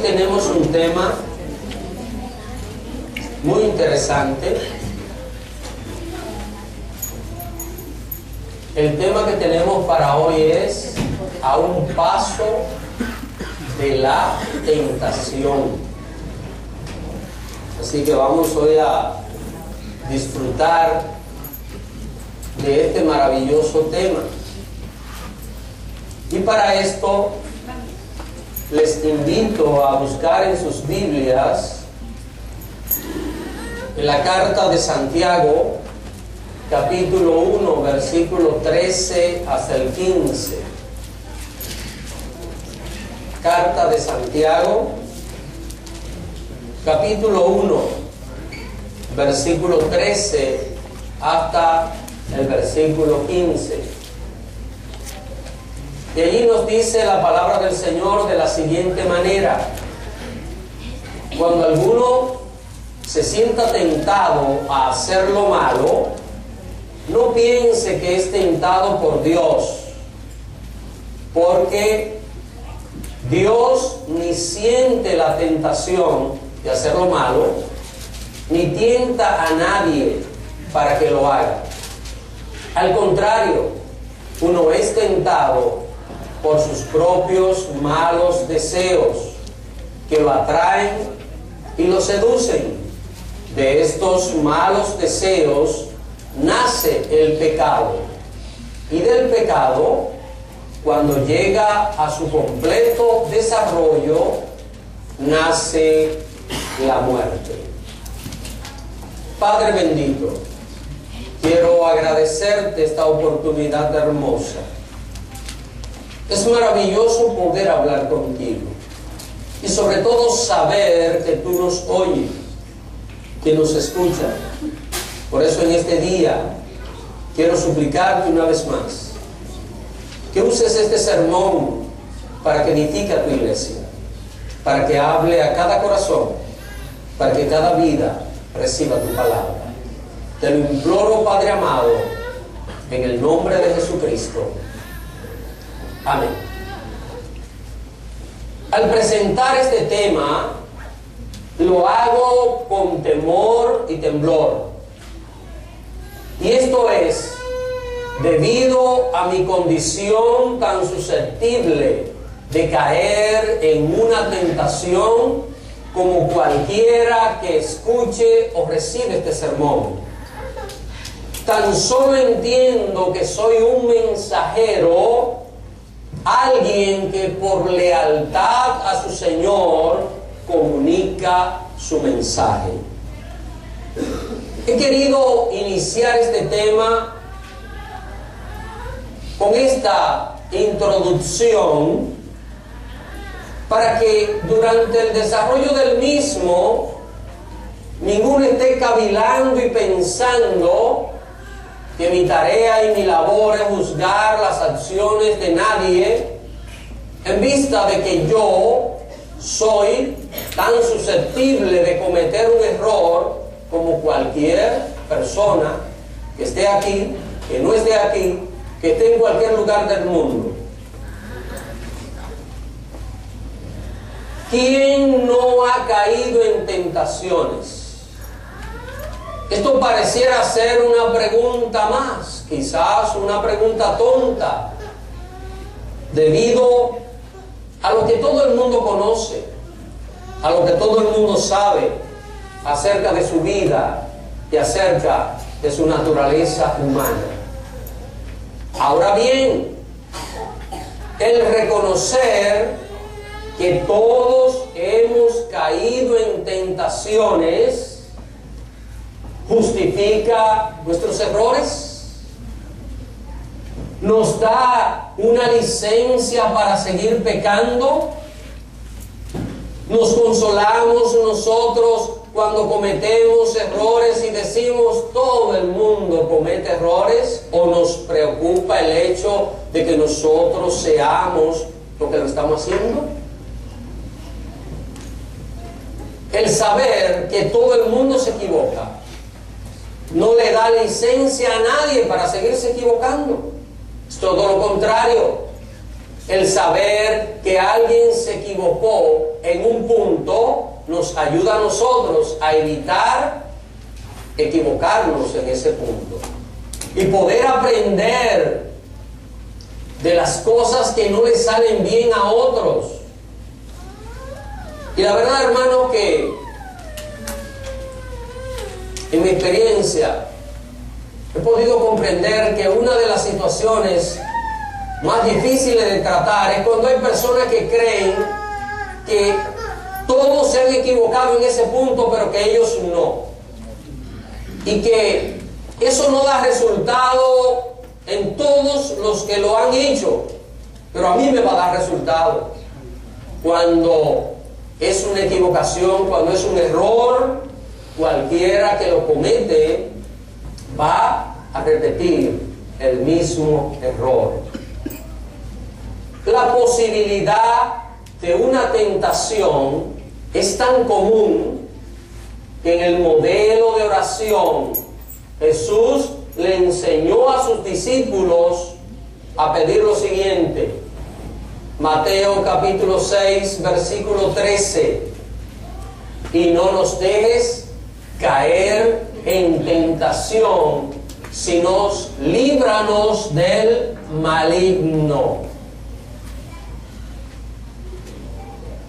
tenemos un tema muy interesante. El tema que tenemos para hoy es a un paso de la tentación. Así que vamos hoy a disfrutar de este maravilloso tema. Y para esto les invito a buscar en sus Biblias en la carta de Santiago, capítulo 1, versículo 13 hasta el 15. Carta de Santiago, capítulo 1, versículo 13 hasta el versículo 15. Y allí nos dice la palabra del Señor de la siguiente manera: cuando alguno se sienta tentado a hacer lo malo, no piense que es tentado por Dios, porque Dios ni siente la tentación de hacer lo malo, ni tienta a nadie para que lo haga. Al contrario, uno es tentado por sus propios malos deseos, que lo atraen y lo seducen. De estos malos deseos nace el pecado, y del pecado, cuando llega a su completo desarrollo, nace la muerte. Padre bendito, quiero agradecerte esta oportunidad hermosa. Es maravilloso poder hablar contigo y sobre todo saber que tú nos oyes, que nos escuchas. Por eso en este día quiero suplicarte una vez más que uses este sermón para que edifique a tu iglesia, para que hable a cada corazón, para que cada vida reciba tu palabra. Te lo imploro, Padre amado, en el nombre de Jesucristo. Amén. Al presentar este tema, lo hago con temor y temblor. Y esto es debido a mi condición tan susceptible de caer en una tentación como cualquiera que escuche o recibe este sermón. Tan solo entiendo que soy un mensajero, alguien que por lealtad a su Señor comunica su mensaje. He querido iniciar este tema con esta introducción para que durante el desarrollo del mismo ninguno esté cavilando y pensando que mi tarea y mi labor es juzgar las acciones de nadie, en vista de que yo soy tan susceptible de cometer un error como cualquier persona que esté aquí, que no esté aquí, que esté en cualquier lugar del mundo. ¿Quién no ha caído en tentaciones? Esto pareciera ser una pregunta más, quizás una pregunta tonta, debido a lo que todo el mundo conoce, a lo que todo el mundo sabe acerca de su vida y acerca de su naturaleza humana. Ahora bien, el reconocer que todos hemos caído en tentaciones ¿justifica nuestros errores? ¿Nos da una licencia para seguir pecando? ¿Nos consolamos nosotros cuando cometemos errores y decimos todo el mundo comete errores? ¿O nos preocupa el hecho de que nosotros seamos lo que lo estamos haciendo? El saber que todo el mundo se equivoca no le da licencia a nadie para seguirse equivocando. Es todo lo contrario. El saber que alguien se equivocó en un punto nos ayuda a nosotros a evitar equivocarnos en ese punto y poder aprender de las cosas que no le salen bien a otros. Y la verdad, hermano, que en mi experiencia he podido comprender que una de las situaciones más difíciles de tratar es cuando hay personas que creen que todos se han equivocado en ese punto, pero que ellos no. Y que eso no da resultado en todos los que lo han hecho, pero a mí me va a dar resultado. Cuando es una equivocación, cuando es un error, cualquiera que lo comete va a repetir el mismo error. La posibilidad de una tentación es tan común que en el modelo de oración Jesús le enseñó a sus discípulos a pedir lo siguiente. Mateo capítulo 6, versículo 13. Y no nos dejes caer en tentación, sino líbranos del maligno.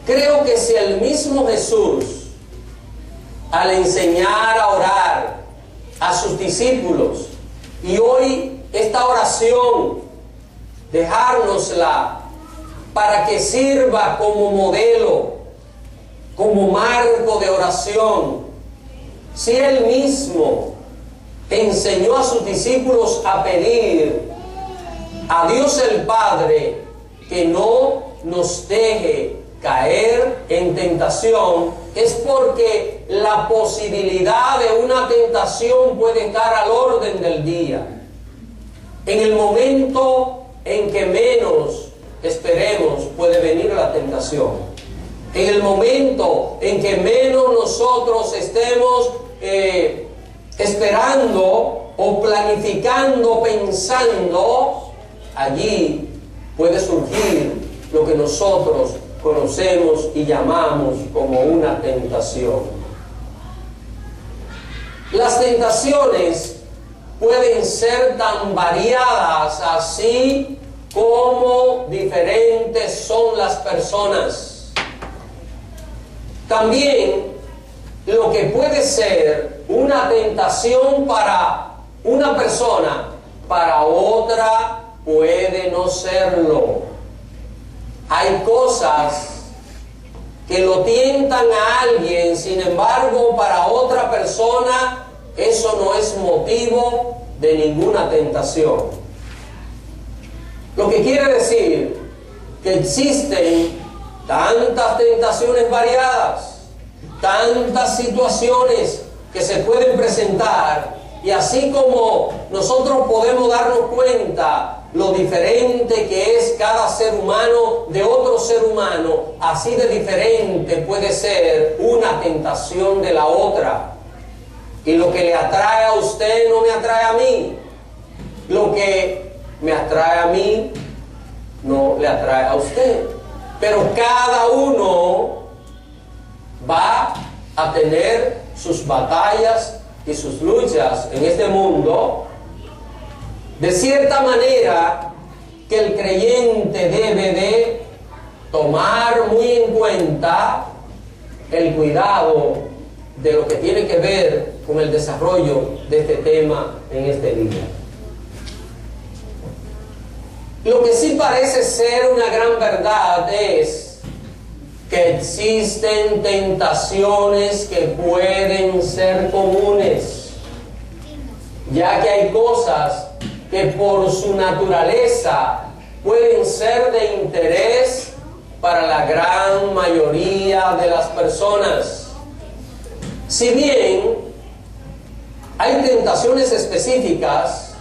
Creo que si el mismo Jesús, al enseñar a orar a sus discípulos, y hoy esta oración, dejárnosla para que sirva como modelo, como marco de oración, si Él mismo enseñó a sus discípulos a pedir a Dios el Padre que no nos deje caer en tentación, es porque la posibilidad de una tentación puede estar al orden del día. En el momento en que menos esperemos puede venir la tentación. En el momento en que menos nosotros estemos esperando o planificando, pensando, allí puede surgir lo que nosotros conocemos y llamamos como una tentación. Las tentaciones pueden ser tan variadas así como diferentes son las personas. También lo que puede ser una tentación para una persona, para otra puede no serlo. Hay cosas que lo tientan a alguien, sin embargo, para otra persona eso no es motivo de ninguna tentación. Lo que quiere decir que existen tantas tentaciones variadas, tantas situaciones que se pueden presentar, y así como nosotros podemos darnos cuenta lo diferente que es cada ser humano de otro ser humano, así de diferente puede ser una tentación de la otra. Y lo que le atrae a usted no me atrae a mí. Lo que me atrae a mí no le atrae a usted. Pero cada uno va a tener sus batallas y sus luchas en este mundo, de cierta manera que el creyente debe de tomar muy en cuenta el cuidado de lo que tiene que ver con el desarrollo de este tema en este día. Lo que sí parece ser una gran verdad es que existen tentaciones que pueden ser comunes, ya que hay cosas que por su naturaleza pueden ser de interés para la gran mayoría de las personas. Si bien hay tentaciones específicas,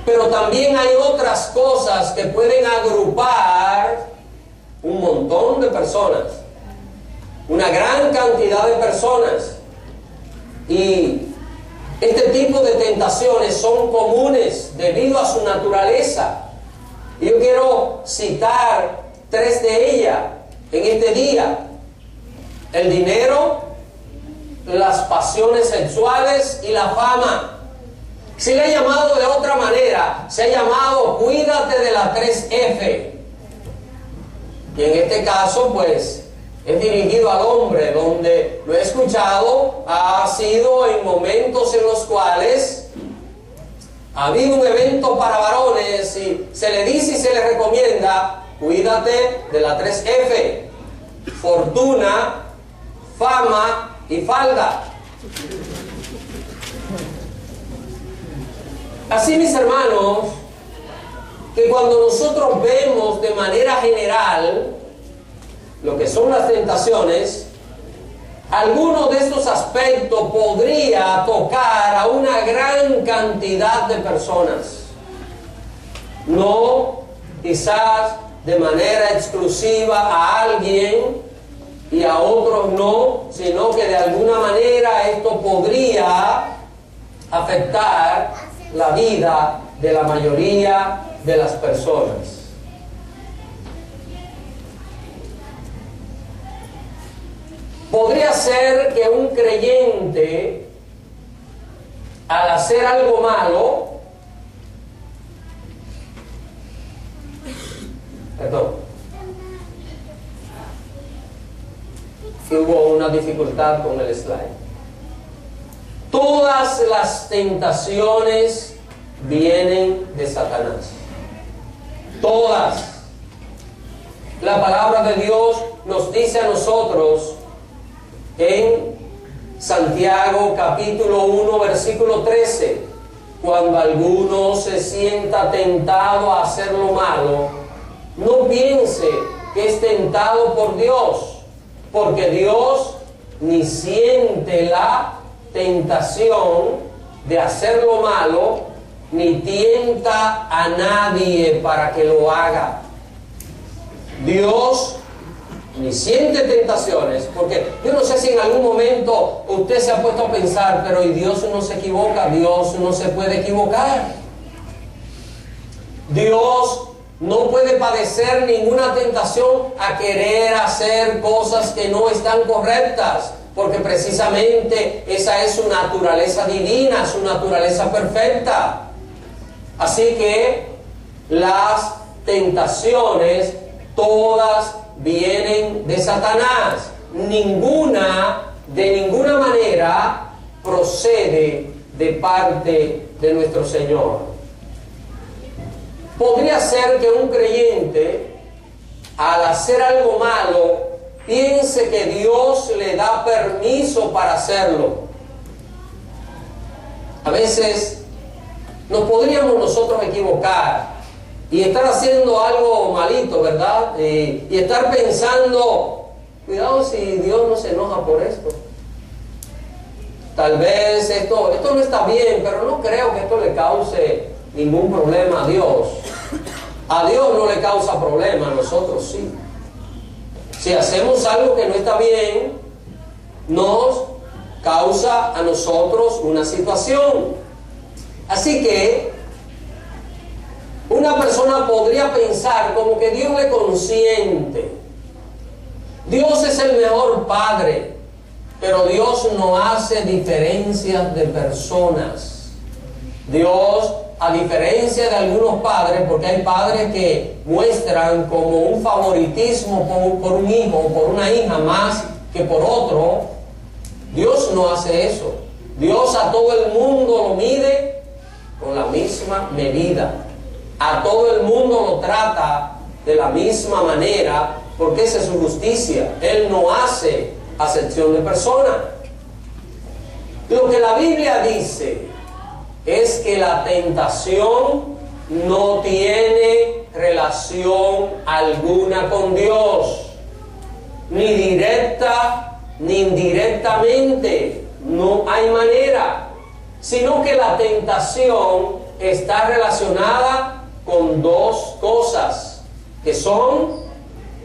pero también hay otras cosas que pueden agrupar un montón de personas, una gran cantidad de personas. Y este tipo de tentaciones son comunes debido a su naturaleza. Y yo quiero citar 3 de ellas en este día: el dinero, las pasiones sexuales y la fama. Se le ha llamado de otra manera, se ha llamado cuídate de las 3F. Y en este caso, pues, es dirigido al hombre, donde lo he escuchado, ha sido en momentos en los cuales ha habido un evento para varones y se le dice y se le recomienda, cuídate de la 3F: fortuna, fama y falda. Así, mis hermanos, que cuando nosotros vemos de manera general lo que son las tentaciones, alguno de estos aspectos podría tocar a una gran cantidad de personas. No quizás de manera exclusiva a alguien y a otros no, sino que de alguna manera esto podría afectar la vida de la mayoría de las personas. Podría ser que un creyente, al hacer algo malo, hubo una dificultad con el slide. Todas las tentaciones vienen de Satanás. Todas. La palabra de Dios nos dice a nosotros en Santiago capítulo 1 versículo 13: cuando alguno se sienta tentado a hacer lo malo, no piense que es tentado por Dios, porque Dios ni siente la tentación de hacer lo malo, ni tienta a nadie para que lo haga. Dios ni siente tentaciones, porque yo no sé si en algún momento usted se ha puesto a pensar, pero ¿y Dios no se equivoca? Dios no se puede equivocar. Dios no puede padecer ninguna tentación a querer hacer cosas que no están correctas, porque precisamente esa es su naturaleza divina, su naturaleza perfecta. Así que las tentaciones todas vienen de Satanás. Ninguna, de ninguna manera, procede de parte de nuestro Señor. Podría ser que un creyente, al hacer algo malo, piense que Dios le da permiso para hacerlo. A veces nos podríamos nosotros equivocar y estar haciendo algo malito, ¿verdad? Y estar pensando, cuidado si Dios no se enoja por esto. Tal vez esto no está bien, pero no creo que esto le cause ningún problema a Dios. A Dios no le causa problema, a nosotros sí. Si hacemos algo que no está bien, nos causa a nosotros una situación. Así que una persona podría pensar como que Dios le consiente. Dios es el mejor padre, pero Dios no hace diferencias de personas. Dios, a diferencia de algunos padres, porque hay padres que muestran como un favoritismo por un hijo o por una hija más que por otro, Dios no hace eso. Dios a todo el mundo lo mide con la misma medida. A todo el mundo lo trata de la misma manera, porque esa es su justicia. Él no hace acepción de persona. Lo que la Biblia dice es que la tentación no tiene relación alguna con Dios, ni directa ni indirectamente. No hay manera, sino que la tentación está relacionada con dos cosas, que son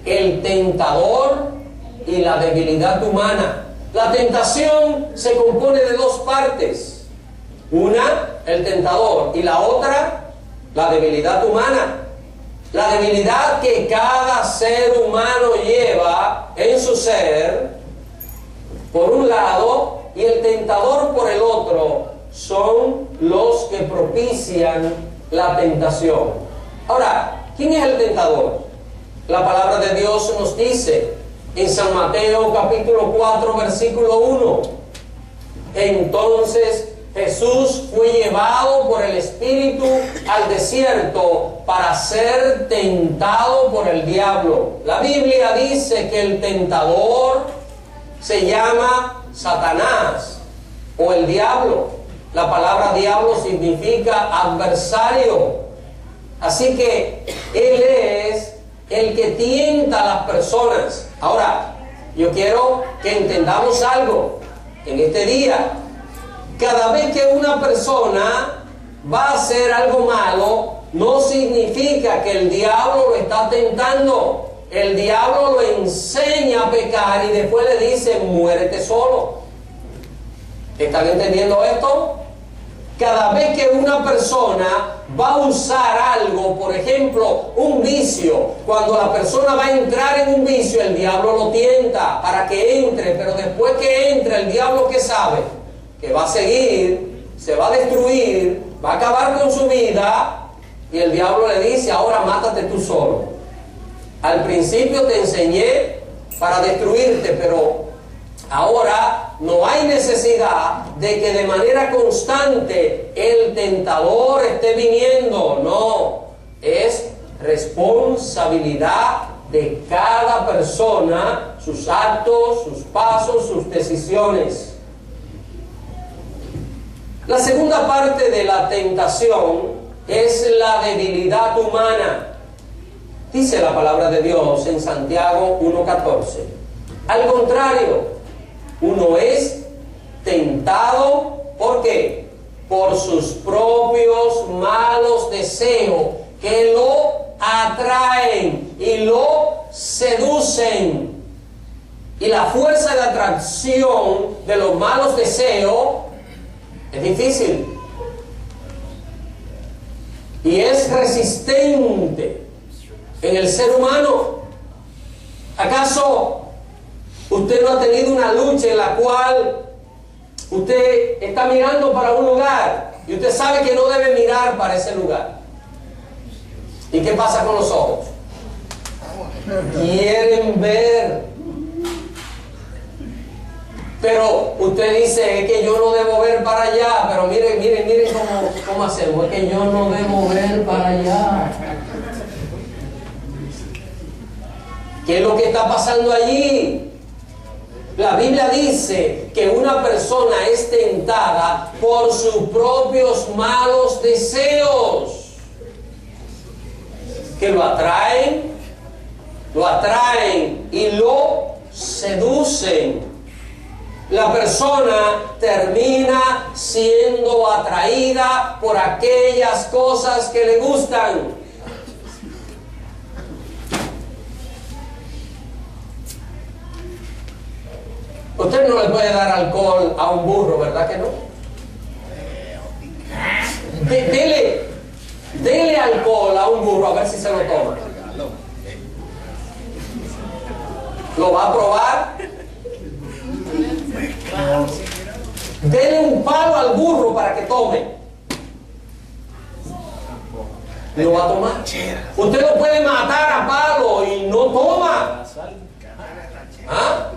el tentador y la debilidad humana. La tentación se compone de dos partes: una, el tentador, y la otra, la debilidad humana. La debilidad que cada ser humano lleva en su ser, por un lado, y el tentador por el otro, son los que propician la tentación. Ahora, ¿quién es el tentador? La palabra de Dios nos dice en San Mateo capítulo 4 versículo 1: entonces Jesús fue llevado por el Espíritu al desierto para ser tentado por el diablo. La Biblia dice que el tentador se llama Satanás o el diablo. La palabra diablo significa adversario. Así que él es el que tienta a las personas. Ahora, yo quiero que entendamos algo en este día. Cada vez que una persona va a hacer algo malo, no significa que el diablo lo está tentando. El diablo lo enseña a pecar y después le dice, muérete solo. ¿Están entendiendo esto? Cada vez que una persona va a usar algo, por ejemplo, un vicio, cuando la persona va a entrar en un vicio, el diablo lo tienta para que entre, pero después que entra, el diablo, ¿qué sabe? Que va a seguir, se va a destruir, va a acabar con su vida, y el diablo le dice, ahora mátate tú solo. Al principio te enseñé para destruirte, pero ahora no hay necesidad de que de manera constante el tentador esté viniendo. No, es responsabilidad de cada persona, sus actos, sus pasos, sus decisiones. La segunda parte de la tentación es la debilidad humana. Dice la palabra de Dios en Santiago 1:14. Al contrario, uno es tentado, ¿por qué? Por sus propios malos deseos que lo atraen y lo seducen. Y la fuerza de atracción de los malos deseos es difícil y es resistente en el ser humano. ¿Acaso usted no ha tenido una lucha en la cual usted está mirando para un lugar y usted sabe que no debe mirar para ese lugar? ¿Y qué pasa con los ojos? Quieren ver. Pero usted dice, es que yo no debo ver para allá, pero miren cómo hacemos, es que yo no debo ver para allá. ¿Qué es lo que está pasando allí? La Biblia dice que una persona es tentada por sus propios malos deseos, que lo atraen y lo seducen. La persona termina siendo atraída por aquellas cosas que le gustan. Usted no le puede dar alcohol a un burro, ¿verdad que no? Dele alcohol a un burro a ver si se lo toma. ¿Lo va a probar? Dele un palo al burro para que tome. ¿Lo va a tomar? Usted lo puede matar a palo y no toma. ¿Ah?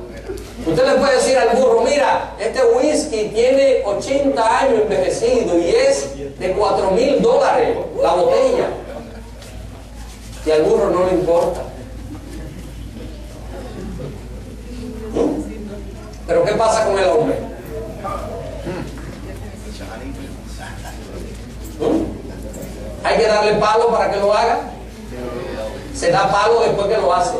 Usted le puede decir al burro, mira, este whisky tiene 80 años envejecido y es de $4,000 la botella. Y al burro no le importa. Pero ¿qué pasa con el hombre? ¿Hay que darle palo para que lo haga? Se da palo después que lo hace.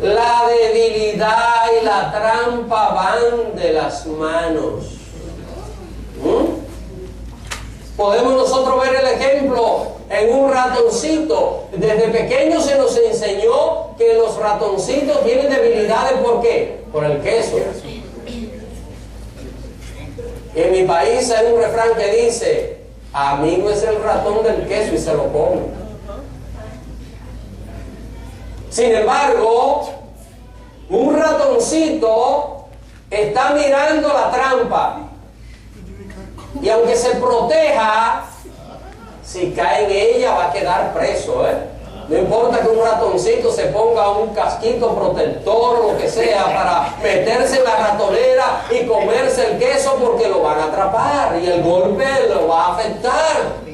La debilidad y la trampa van de las manos. Podemos nosotros ver el ejemplo en un ratoncito. Desde pequeño se nos enseñó que los ratoncitos tienen debilidades. ¿Por qué? Por el queso. En mi país hay un refrán que dice, amigo es el ratón del queso y se lo come. Sin embargo, un ratoncito está mirando la trampa y aunque se proteja, si cae en ella va a quedar preso, No importa que un ratoncito se ponga un casquito protector o lo que sea para meterse en la ratonera y comerse el queso porque lo van a atrapar y el golpe lo va a afectar.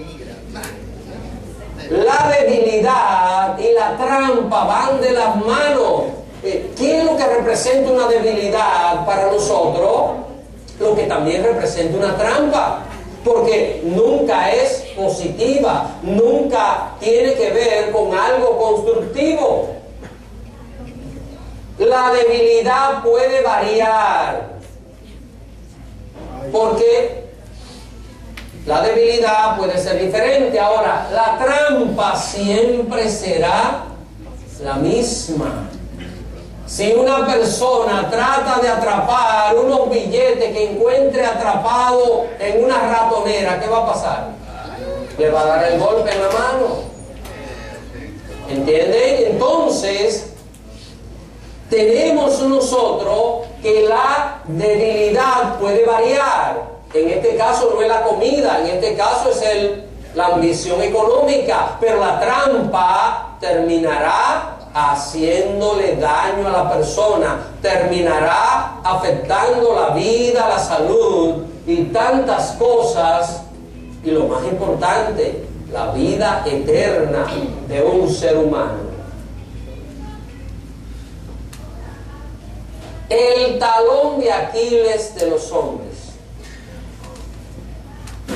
La debilidad y la trampa van de las manos. ¿Qué es lo que representa una debilidad para nosotros? Lo que también representa una trampa. Porque nunca es positiva, nunca tiene que ver con algo constructivo. La debilidad puede variar, porque la debilidad puede ser diferente. Ahora, la trampa siempre será la misma. Si una persona trata de atrapar unos billetes que encuentre atrapado en una ratonera, ¿qué va a pasar? Le va a dar el golpe en la mano. ¿Entienden? Entonces, tenemos nosotros que la debilidad puede variar. En este caso no es la comida, en este caso es la ambición económica, pero la trampa terminará haciéndole daño a la persona, terminará afectando la vida, la salud y tantas cosas, y lo más importante, la vida eterna de un ser humano. El talón de Aquiles de los hombres.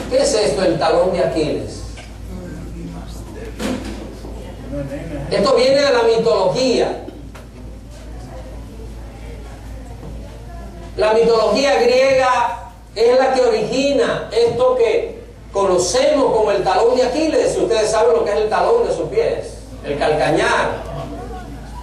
¿Qué es esto, el talón de Aquiles? Esto viene de la mitología. La mitología griega es la que origina esto que conocemos como el talón de Aquiles. Ustedes saben lo que es el talón de sus pies, el calcañar.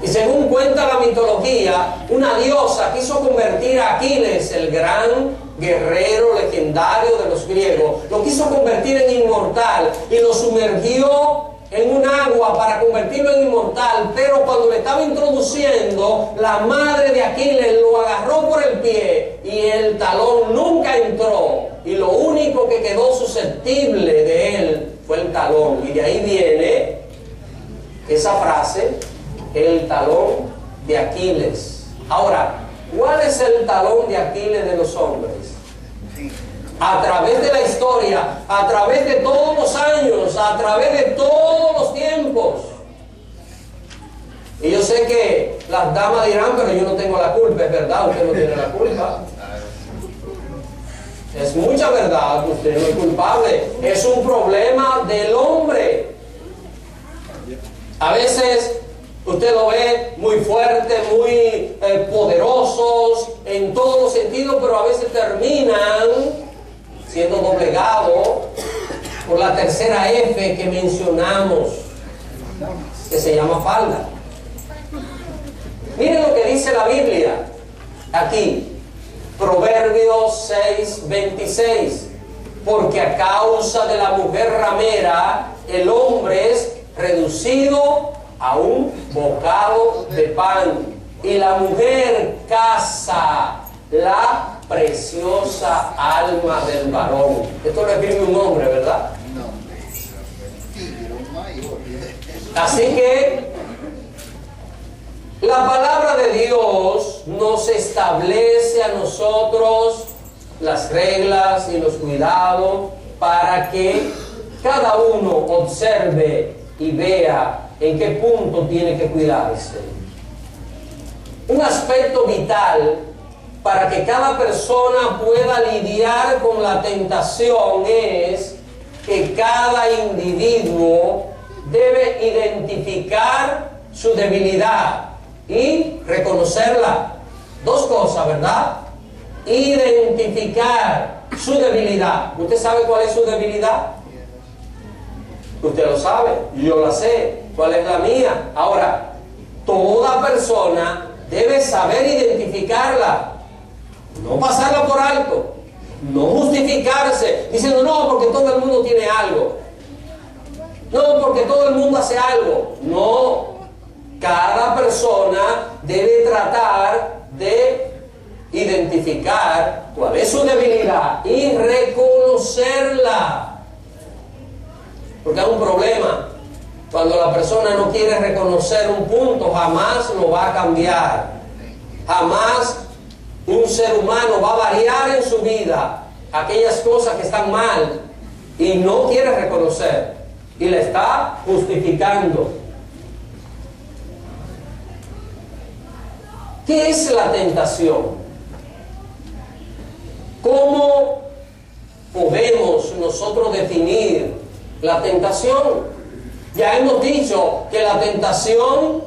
Y según cuenta la mitología, una diosa quiso convertir a Aquiles, el gran guerrero legendario de los griegos, lo quiso convertir en inmortal y lo sumergió en un agua para convertirlo en inmortal, pero cuando le estaba introduciendo, la madre de Aquiles lo agarró por el pie y el talón nunca entró, y lo único que quedó susceptible de él fue el talón, y de ahí viene esa frase, el talón de Aquiles. Ahora, ¿cuál es el talón de Aquiles de los hombres? A través de la historia, a través de todos los años, a través de todos los tiempos. Y yo sé que las damas dirán, pero yo no tengo la culpa. Es verdad, usted no tiene la culpa. Es mucha verdad, usted no es culpable. Es un problema del hombre. A veces usted lo ve muy fuerte, muy poderosos en todos los sentidos, pero a veces terminan siendo doblegado por la tercera F que mencionamos, que se llama falda. Miren lo que dice la Biblia aquí, Proverbios 6:26, porque a causa de la mujer ramera el hombre es reducido a un bocado de pan, y la mujer caza la preciosa alma del varón. Esto lo escribe un hombre, ¿verdad? Así que la palabra de Dios nos establece a nosotros las reglas y los cuidados para que cada uno observe y vea en qué punto tiene que cuidarse. Un aspecto vital para que cada persona pueda lidiar con la tentación es que cada individuo debe identificar su debilidad y reconocerla. Dos cosas, ¿verdad? Identificar su debilidad. ¿Usted sabe cuál es su debilidad? Usted lo sabe, yo la sé. ¿Cuál es la mía? Ahora, toda persona debe saber identificarla, no pasarla por alto. No justificarse diciendo no, porque todo el mundo tiene algo. No, porque todo el mundo hace algo. No. Cada persona debe tratar de identificar cuál es su debilidad y reconocerla. Porque hay un problema. Cuando la persona no quiere reconocer un punto, jamás lo va a cambiar. Jamás un ser humano va a variar en su vida aquellas cosas que están mal y no quiere reconocer y le está justificando. ¿Qué es la tentación? ¿Cómo podemos nosotros definir la tentación? Ya hemos dicho que la tentación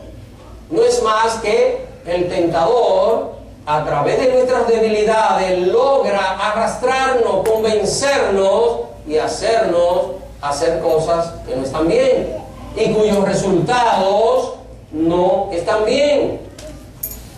no es más que el tentador, a través de nuestras debilidades, logra arrastrarnos, convencernos y hacernos hacer cosas que no están bien y cuyos resultados no están bien.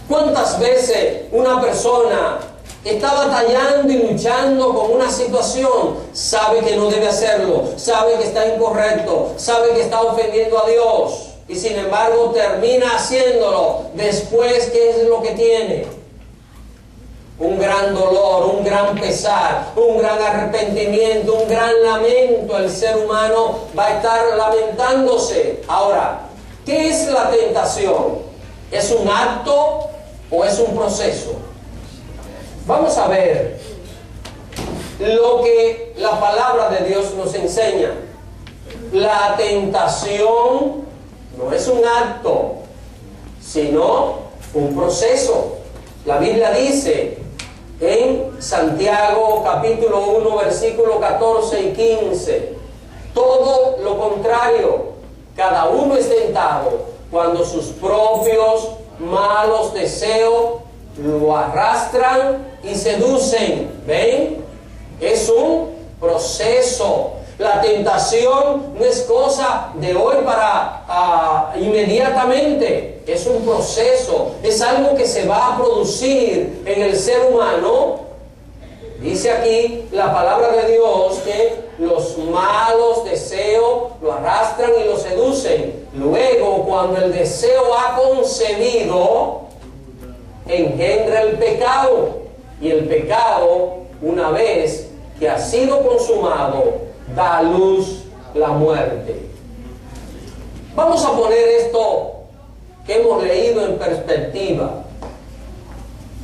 ¿Cuántas veces una persona está batallando y luchando con una situación, sabe que no debe hacerlo, sabe que está incorrecto, sabe que está ofendiendo a Dios y sin embargo termina haciéndolo? Después, ¿qué es lo que tiene? Un gran dolor, un gran pesar, un gran arrepentimiento, un gran lamento. El ser humano va a estar lamentándose. Ahora, ¿qué es la tentación? ¿Es un acto o es un proceso? Vamos a ver lo que la palabra de Dios nos enseña. La tentación no es un acto, sino un proceso. La Biblia dice en Santiago capítulo 1 versículo 14 y 15, todo lo contrario, cada uno es tentado cuando sus propios malos deseos lo arrastran y seducen. ¿Ven? Es un proceso. La tentación no es cosa de hoy para inmediatamente. Es un proceso. Es algo que se va a producir en el ser humano. Dice aquí la palabra de Dios que los malos deseos lo arrastran y lo seducen. Luego, cuando el deseo ha concebido, engendra el pecado. Y el pecado, una vez que ha sido consumado, da a luz la muerte. Vamos a poner esto que hemos leído en perspectiva.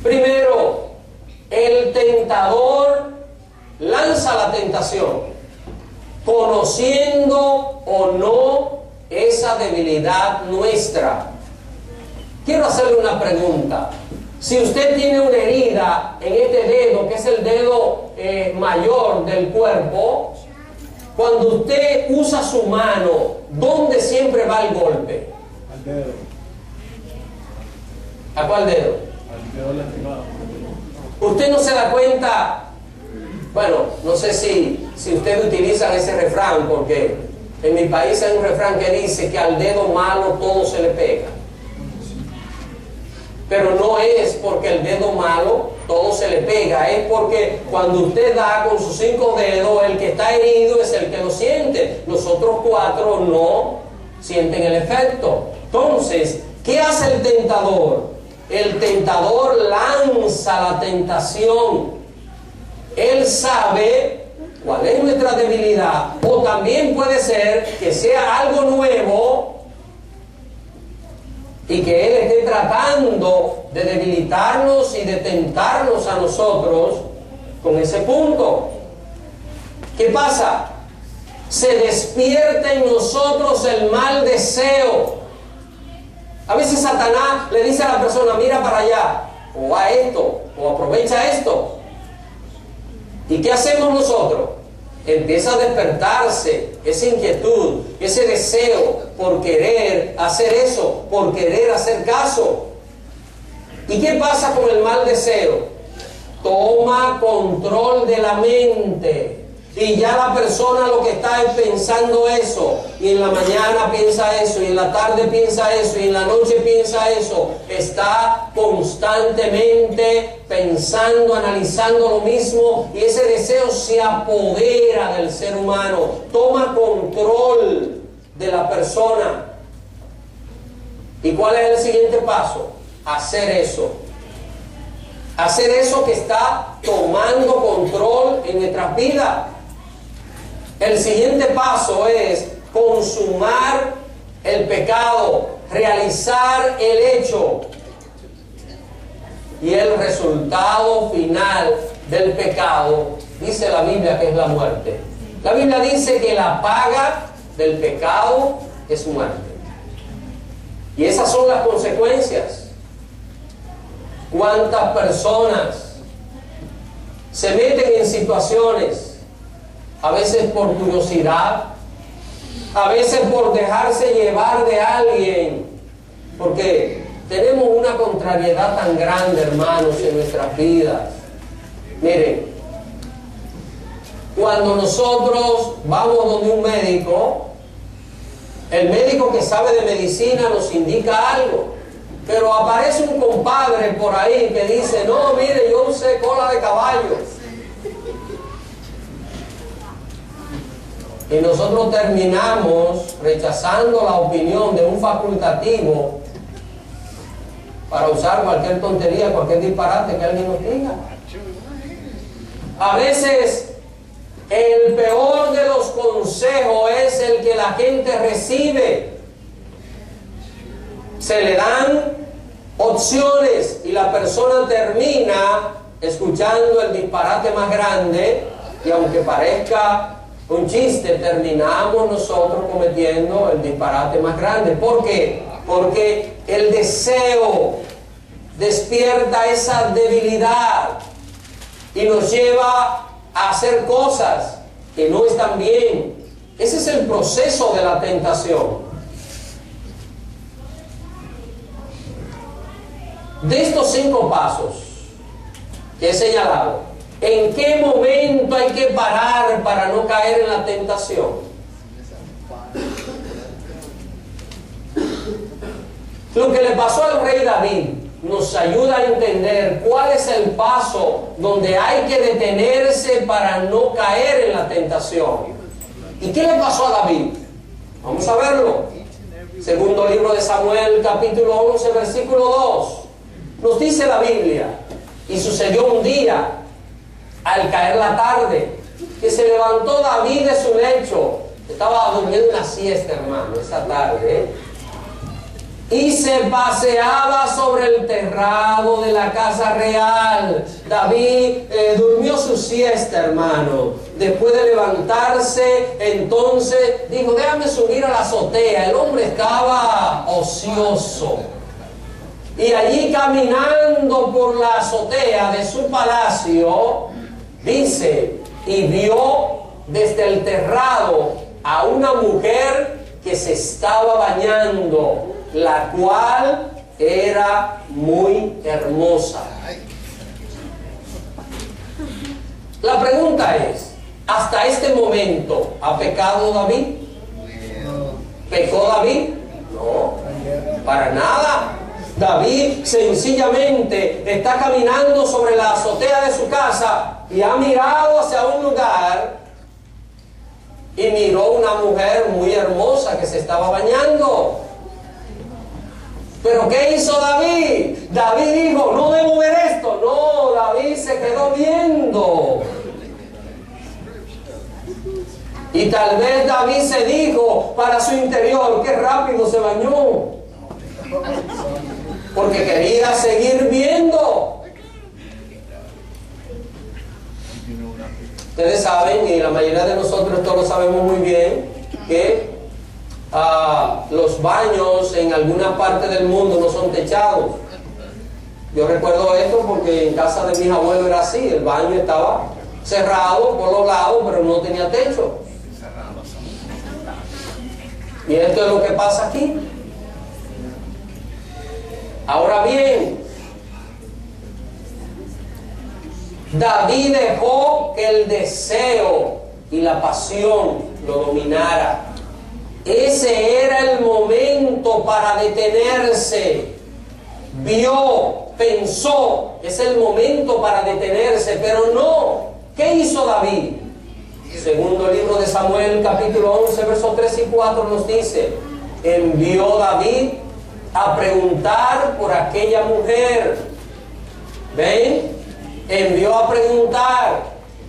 Primero, el tentador lanza la tentación, conociendo o no esa debilidad nuestra. Quiero hacerle una pregunta. Si usted tiene una herida en este dedo, que es el dedo mayor del cuerpo, cuando usted usa su mano, ¿dónde siempre va el golpe? Al dedo. ¿A cuál dedo? Al dedo lastimado. Usted no se da cuenta. Bueno, no sé si ustedes utilizan ese refrán, porque en mi país hay un refrán que dice que al dedo malo todo se le pega. Pero no es porque el dedo malo todo se le pega, es porque cuando usted da con sus 5 dedos, el que está herido es el que lo siente. Los otros 4 no sienten el efecto. Entonces, ¿qué hace el tentador? El tentador lanza la tentación. Él sabe cuál es nuestra debilidad, o también puede ser que sea algo nuevo y que Él esté tratando de debilitarnos y de tentarnos a nosotros con ese punto. ¿Qué pasa? Se despierta en nosotros el mal deseo. A veces Satanás le dice a la persona, mira para allá, o a esto, o aprovecha esto. ¿Y qué hacemos nosotros? Empieza a despertarse esa inquietud, ese deseo por querer hacer eso, por querer hacer caso. ¿Y qué pasa con el mal deseo? Toma control de la mente. Y ya la persona lo que está es pensando eso, y en la mañana piensa eso, y en la tarde piensa eso, y en la noche piensa eso. Está constantemente pensando, analizando lo mismo, y ese deseo se apodera del ser humano, toma control de la persona. ¿Y cuál es el siguiente paso? Hacer eso. Hacer eso que está tomando control en nuestras vidas. El siguiente paso es consumar el pecado, realizar el hecho. Y el resultado final del pecado, dice la Biblia, que es la muerte. La Biblia dice que la paga del pecado es muerte. Y esas son las consecuencias. ¿Cuántas personas se meten en situaciones, a veces por curiosidad, a veces por dejarse llevar de alguien? Porque tenemos una contrariedad tan grande, hermanos, en nuestras vidas. Miren, cuando nosotros vamos donde un médico, el médico que sabe de medicina nos indica algo, pero aparece un compadre por ahí que dice: no, mire, yo usé cola de caballo. Y nosotros terminamos rechazando la opinión de un facultativo para usar cualquier tontería, cualquier disparate que alguien nos diga. A veces el peor de los consejos es el que la gente recibe. Se le dan opciones y la persona termina escuchando el disparate más grande, y aunque parezca un chiste, terminamos nosotros cometiendo el disparate más grande. ¿Por qué? Porque el deseo despierta esa debilidad y nos lleva a hacer cosas que no están bien. Ese es el proceso de la tentación. De estos 5 pasos que he señalado, ¿en qué momento hay que parar para no caer en la tentación? Lo que le pasó al rey David nos ayuda a entender cuál es el paso donde hay que detenerse para no caer en la tentación. ¿Y qué le pasó a David? Vamos a verlo. Segundo libro de Samuel, capítulo 11, versículo 2. Nos dice la Biblia: y sucedió un día, al caer la tarde, que se levantó David de su lecho. Estaba durmiendo una siesta, hermano, esa tarde, y se paseaba sobre el terrado de la casa real. David durmió su siesta, hermano. Después de levantarse, entonces dijo: déjame subir a la azotea. El hombre estaba ocioso. Y allí, caminando por la azotea de su palacio, dice, y vio desde el terrado a una mujer que se estaba bañando, la cual era muy hermosa. La pregunta es: ¿hasta este momento ha pecado David? ¿Pecó David? No, para nada. David sencillamente está caminando sobre la azotea de su casa y ha mirado hacia un lugar y miró una mujer muy hermosa que se estaba bañando. ¿Pero qué hizo David? David dijo: no debo ver esto. No, David se quedó viendo. Y tal vez David se dijo para su interior: qué rápido se bañó, porque quería seguir viendo. Ustedes saben, y la mayoría de nosotros todos lo sabemos muy bien, que los baños en alguna parte del mundo no son techados. Yo recuerdo esto porque en casa de mis abuelos era así: el baño estaba cerrado por los lados, pero no tenía techo. Y esto es lo que pasa aquí. Ahora bien, David dejó que el deseo y la pasión lo dominara. Ese era el momento para detenerse. Vio pensó, es el momento para detenerse, pero no. ¿Qué hizo David? Segundo libro de Samuel, capítulo 11, versos 3 y 4 nos dice: envió David a preguntar por aquella mujer. ¿Ven? Envió a preguntar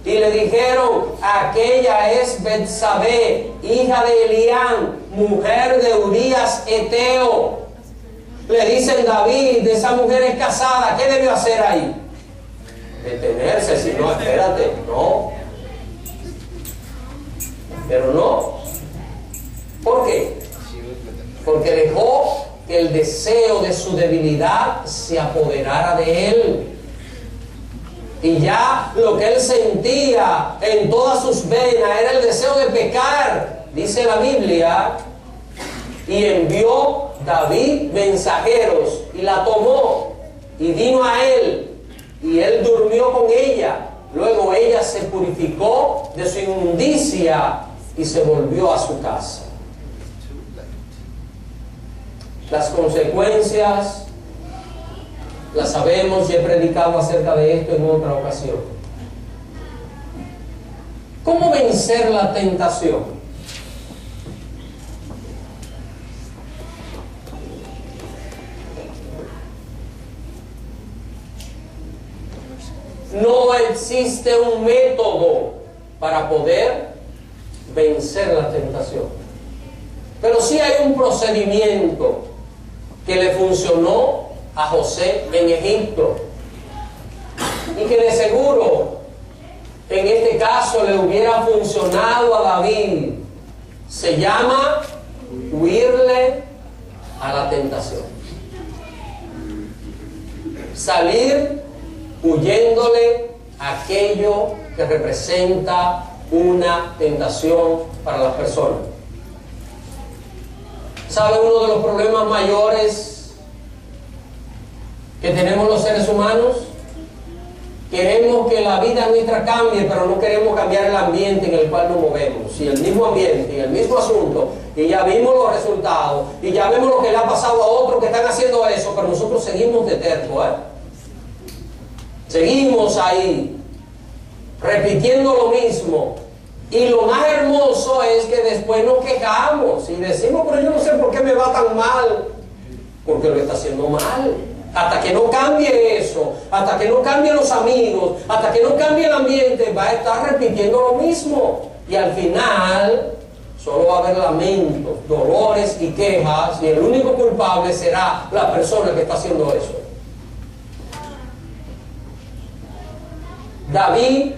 y le dijeron: aquella es Betsabé, hija de Elián, mujer de Urías Eteo. Le dicen: David, esa mujer es casada, ¿qué debió hacer ahí? Detenerse, si no, espérate, no. Pero no. ¿Por qué? Porque dejó que el deseo de su debilidad se apoderara de él. Y ya lo que él sentía en todas sus venas era el deseo de pecar, dice la Biblia. Y envió David mensajeros y la tomó y vino a él y él durmió con ella. Luego ella se purificó de su inmundicia y se volvió a su casa. Las consecuencias las sabemos y he predicado acerca de esto en otra ocasión. ¿Cómo vencer la tentación? No existe un método para poder vencer la tentación. Pero sí hay un procedimiento que le funcionó a José en Egipto y que de seguro en este caso le hubiera funcionado a David. Se llama huirle a la tentación. Salir huyéndole a aquello que representa una tentación para las personas. ¿Sabe uno de los problemas mayores que tenemos los seres humanos? Queremos que la vida nuestra cambie, pero no queremos cambiar el ambiente en el cual nos movemos. Y el mismo ambiente, y el mismo asunto, y ya vimos los resultados, y ya vemos lo que le ha pasado a otros que están haciendo eso, pero nosotros seguimos de terco, Seguimos ahí, repitiendo lo mismo. Y lo más hermoso es que después nos quejamos y decimos: pero yo no sé por qué me va tan mal. Porque lo está haciendo mal. Hasta que no cambie eso, hasta que no cambien los amigos, hasta que no cambie el ambiente, va a estar repitiendo lo mismo. Y al final solo va a haber lamentos, dolores y quejas, y el único culpable será la persona que está haciendo eso. David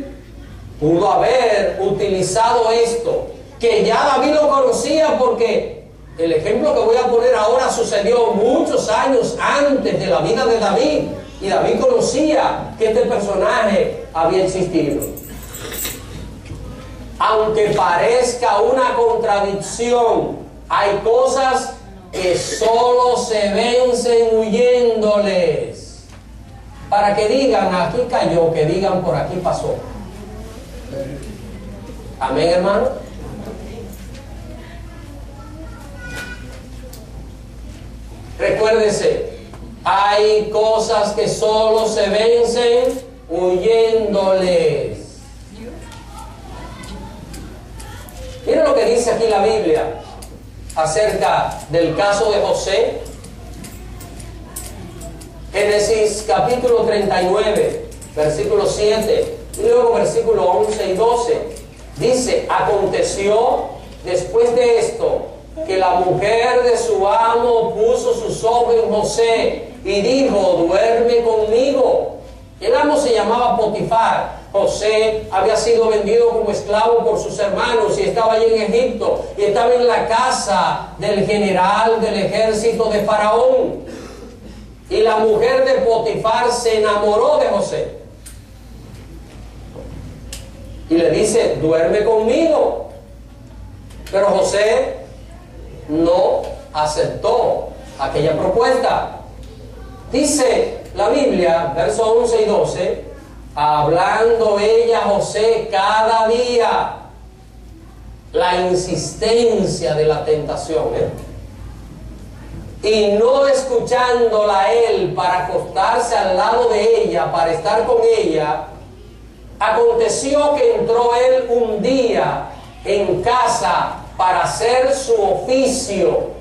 pudo haber utilizado esto, que ya David lo conocía, porque el ejemplo que voy a poner ahora sucedió muchos años antes de la vida de David, y David conocía que este personaje había existido. Aunque parezca una contradicción, hay cosas que solo se vencen huyéndoles. Para que digan: aquí cayó, que digan: por aquí pasó. Amén, hermano. Recuérdese, hay cosas que solo se vencen huyéndoles. Miren lo que dice aquí la Biblia acerca del caso de José. Génesis capítulo 39, versículo 7, y luego versículo 11 y 12. Dice: aconteció después de esto que la mujer de su amo puso sus ojos en José y dijo: duerme conmigo. El amo se llamaba Potifar. José había sido vendido como esclavo por sus hermanos y estaba allí en Egipto, y estaba en la casa del general del ejército de Faraón. Y la mujer de Potifar se enamoró de José y le dice: duerme conmigo. Pero José no aceptó aquella propuesta. Dice la Biblia, versos 11 y 12: hablando ella a José cada día. La insistencia de la tentación, y no escuchándola a él para acostarse al lado de ella, para estar con ella, aconteció que entró él un día en casa para hacer su oficio,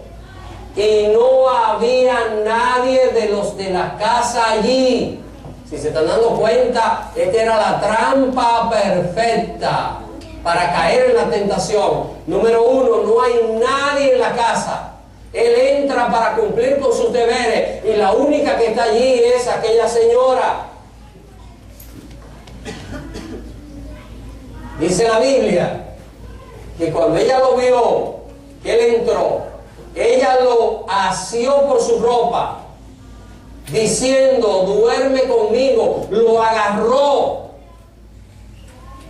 y no había nadie de los de la casa allí. Si se están dando cuenta, esta era la trampa perfecta para caer en la tentación. Número uno, no hay nadie en la casa. Él entra para cumplir con sus deberes y la única que está allí es aquella señora. Dice la Biblia que cuando ella lo vio, que él entró, ella lo asió por su ropa, diciendo, duerme conmigo. Lo agarró.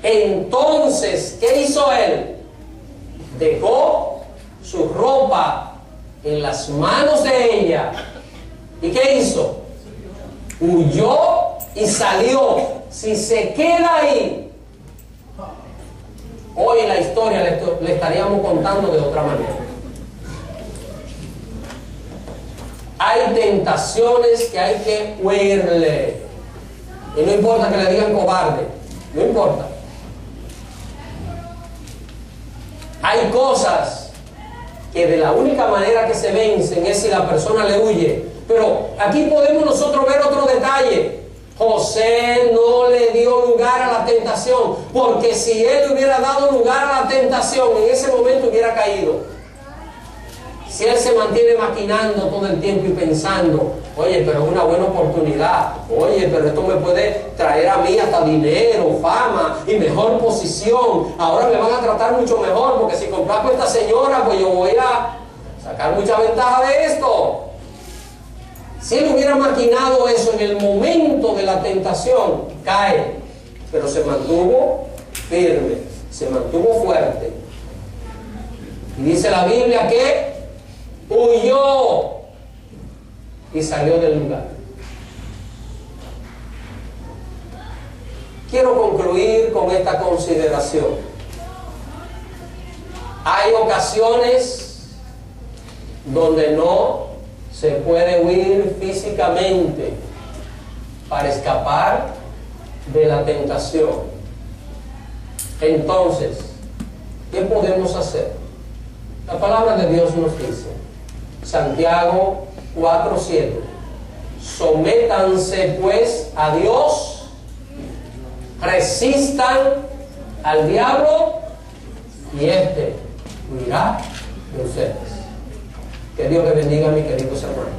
Entonces, ¿qué hizo él? Dejó su ropa en las manos de ella. ¿Y qué hizo? Huyó y salió. Si se queda ahí, hoy la historia le estaríamos contando de otra manera. Hay tentaciones que hay que huirle. Y no importa que le digan cobarde, no importa. Hay cosas que de la única manera que se vencen es si la persona le huye. Pero aquí podemos nosotros ver otro detalle. José no le dio lugar a la tentación, porque si él le hubiera dado lugar a la tentación, en ese momento hubiera caído. Si él se mantiene maquinando todo el tiempo y pensando, oye, pero es una buena oportunidad, oye, pero esto me puede traer a mí hasta dinero, fama y mejor posición, ahora me van a tratar mucho mejor, porque si compras con esta señora, pues yo voy a sacar mucha ventaja de esto. Si él hubiera maquinado eso en el momento de la tentación, cae, pero se mantuvo firme, se mantuvo fuerte. Y dice la Biblia que huyó y salió del lugar. Quiero concluir con esta consideración. Hay ocasiones donde no se puede huir físicamente para escapar de la tentación. Entonces, ¿qué podemos hacer? La palabra de Dios nos dice, Santiago 4:7, sométanse pues a Dios, resistan al diablo y éste huirá de ustedes. Que Dios le bendiga, mis queridos hermanos.